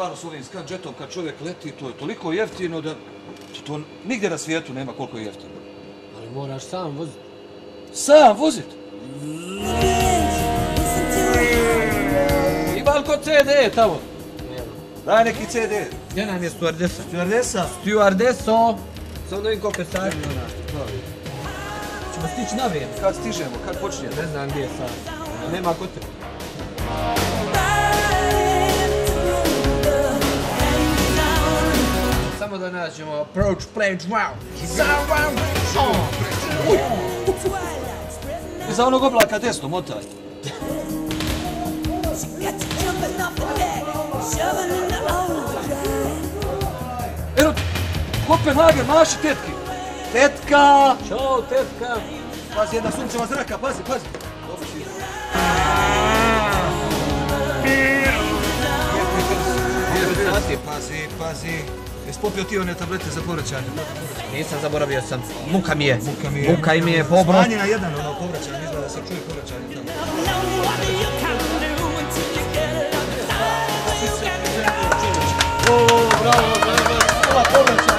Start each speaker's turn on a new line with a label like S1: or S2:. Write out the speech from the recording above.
S1: stvarno s ovim Scanjetom kad čovjek leti, to je toliko jeftino da to nigdje na svijetu nema koliko je jeftino.
S2: Ali moraš sam voziti.
S1: Sam vozit? Ima li ko CD tamo? Daj neki CD.
S2: Gdje nam je stewardesa?
S1: Stewardesa?
S2: Stewardeso! Samo da vidim koliko je sati. Ćemo stići na vrijeme.
S1: Kad stižemo, kad počnemo?
S2: Ne znam gdje je sad. Nema kod tebe. Samo da nađemo approach play wow. Surround on.
S1: Iza onog oblaka desno, motaj. Eno, Kopenhagen, maši tetki. Tetka!
S2: Ćao, tetka.
S1: Pazi, jedna sunčeva zraka, pazi. Pazi. Jesi popio ti one tablete za povraćanje?
S2: Nisam, zaboravio sam. Muka mi je, pobro.
S1: Smanji na jedan ono povraćanje, izgleda da se čuje povraćanje tamo. Bravo, povraćanje.